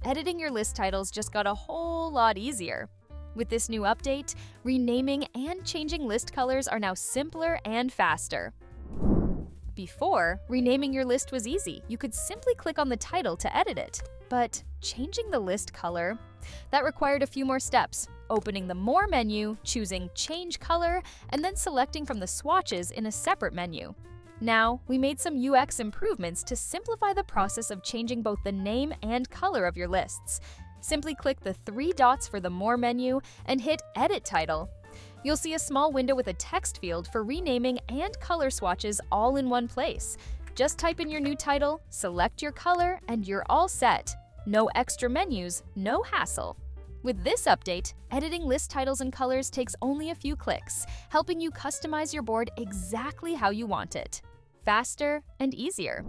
editing your list titles just got a whole lot easier. With this new update, renaming and changing list colors are now simpler and faster. Before, renaming your list was easy. You could simply click on the title to edit it. But changing the list color, that required a few more steps. Opening the More menu, choosing Change Color, and then selecting from the swatches in a separate menu. Now, we made some UX improvements to simplify the process of changing both the name and color of your lists. Simply click the 3 dots for the More menu and hit Edit Title. You'll see a small window with a text field for renaming and color swatches all in one place. Just type in your new title, select your color, and you're all set. No extra menus, no hassle. With this update, editing list titles and colors takes only a few clicks, helping you customize your board exactly how you want it. Faster and easier.